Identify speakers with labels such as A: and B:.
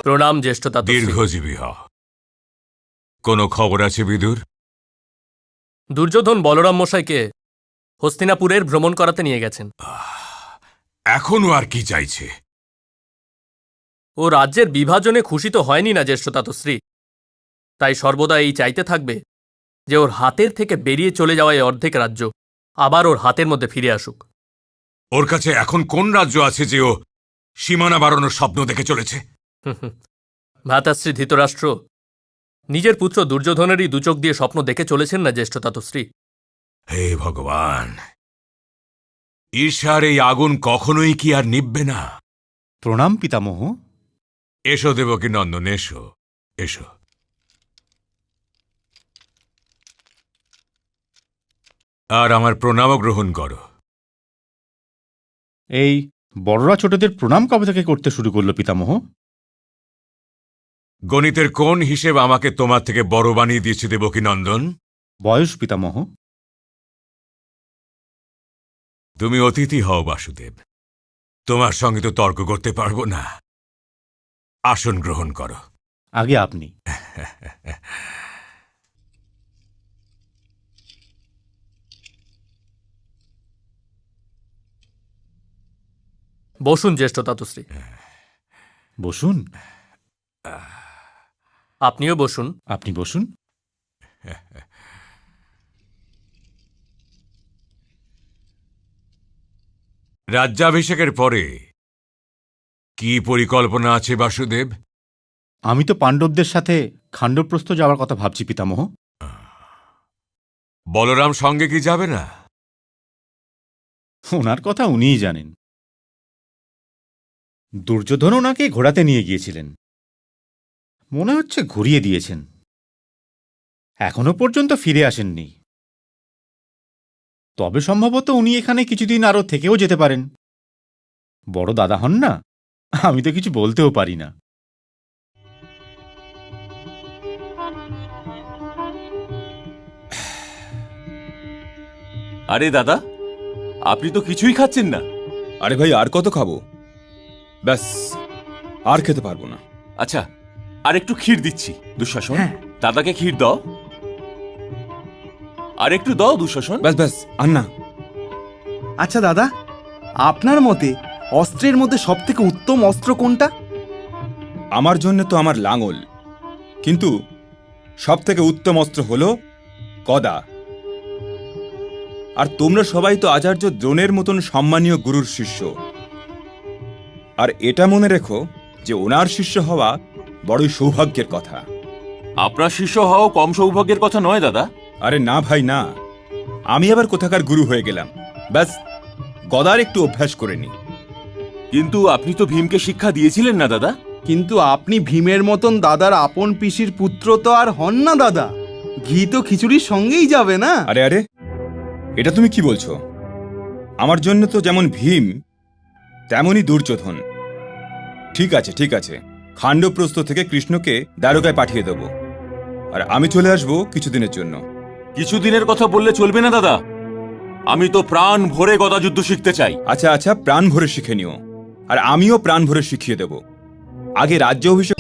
A: প্রণাম জ্যেষ্ঠতা।
B: দীর্ঘজীবী হ। কোনো খবর আছে বিদুর?
A: দুর্যোধন বলরাম মশাইকে হস্তিনাপুরের ভ্রমণ করাতে নিয়ে গেছেন।
B: এখনো আর কি চাইছে?
A: ও রাজ্যের বিভাজনে খুশি তো হয়নি না জ্যেষ্ঠতাতশ্রী, তাই সর্বদা এই চাইতে থাকবে যে ওর হাতের থেকে বেরিয়ে চলে যাওয়া এই অর্ধেক রাজ্য আবার ওর হাতের মধ্যে ফিরে আসুক।
B: ওর কাছে এখন কোন রাজ্য আছে যে ও সীমানা বাড়ানোর স্বপ্ন দেখে চলেছে?
A: ভ্রাতাশ্রী ধৃতরাষ্ট্র নিজের পুত্র দুর্যোধনেরই দুচোখ দিয়ে স্বপ্ন দেখে চলেছেন না জ্যেষ্ঠতাতশ্রী।
B: হে ভগবান, ঈর্ষার এই আগুন কখনোই কি আর নিববে না?
C: প্রণাম পিতামহ।
B: এসো দেবকী নন্দন, এসো এসো। আর আমার প্রণামও গ্রহণ করো।
C: এই বড়রা ছোটদের প্রণাম কবে থেকে করতে শুরু করল পিতামহ?
B: গণিতের কোন হিসেব আমাকে তোমার থেকে বড় বানিয়ে দিয়েছে দেবকী নন্দন?
C: বয়স পিতামহ।
B: তুমি অতিথি হও বাসুদেব, তোমার সঙ্গে তো তর্ক করতে পারবো না। আসন গ্রহণ করো।
C: আগে আপনি।
A: বসুন জ্যেষ্ঠতাতশ্রী।
C: বসুন।
A: আপনিও বসুন।
C: আপনি বসুন।
B: রাজ্যাভিষেকের পরে কি পরিকল্পনা আছে বাসুদেব?
C: আমি তো পাণ্ডবদের সাথে খাণ্ডবপ্রস্থ যাওয়ার কথা ভাবছি পিতামহ।
B: বলরাম সঙ্গে কি যাবে না?
C: ওনার কথা উনিই জানেন। দুর্যোধন ওনাকে ঘোড়াতে নিয়ে গিয়েছিলেন, মনে হচ্ছে ঘুরিয়ে দিয়েছেন। এখনো পর্যন্ত ফিরে আসেননি। তবে সম্ভবত উনি এখানে কিছুদিন আরও থেকেও যেতে পারেন। বড় দাদা হন না, আমি তো কিছু বলতেও পারি না।
D: আরে দাদা, আপনি তো কিছুই খাচ্ছেন না।
E: আরে ভাই, আর কত খাবো? ব্যাস, আর খেতে পারবো না।
D: আচ্ছা, আর একটু ক্ষীর দিচ্ছি। দুঃশাসন, দাদাকে ক্ষীর দাও। আর একটু দাও দুঃশাসন।
E: ব্যাস ব্যাস, আর না।
F: আচ্ছা দাদা, আপনার মতে অস্ত্রের মধ্যে সবথেকে উত্তম অস্ত্র কোনটা?
E: আমার জন্য তো আমার লাঙল, কিন্তু সব থেকে উত্তম অস্ত্র হলো গদা। আর তোমরা সবাই তো আচার্য দ্রোণের মতন সম্মানীয় গুরুর শিষ্য। আর এটা মনে রেখো যে ওনার শিষ্য হওয়া বড়ই সৌভাগ্যের কথা।
D: আপনার শিষ্য হওয়া কম সৌভাগ্যের কথা নয় দাদা।
E: আরে না ভাই না, আমি আবার কোথাকার গুরু হয়ে গেলাম। ব্যাস, গদার একটু অভ্যাস করে নি।
D: কিন্তু আপনি তো ভীমকে শিক্ষা দিয়েছিলেন না দাদা।
F: কিন্তু আপনি ভীমের মতন দাদার আপন পিসির পুত্র তো আর হন না দাদা। ঘি তো খিচুড়ির সঙ্গেই যাবে না।
E: আরে আরে, এটা তুমি কি বলছো? আমার জন্য তো যেমন ভীম তেমনই দুর্যোধন। ঠিক আছে ঠিক আছে, খাণ্ডবপ্রস্থ থেকে কৃষ্ণকে দ্বারকায় পাঠিয়ে দেব, আর আমি চলে আসব কিছুদিনের জন্য।
D: কিছুদিনের কথা বললে চলবে না দাদা। আমি তো প্রাণ ভরে গদা যুদ্ধ শিখতে চাই।
E: আচ্ছা আচ্ছা, প্রাণ ভরে শিখে নিও, আর আমিও প্রাণ ভরে শিখিয়ে দেব। আগে রাজ্য অভিষেক।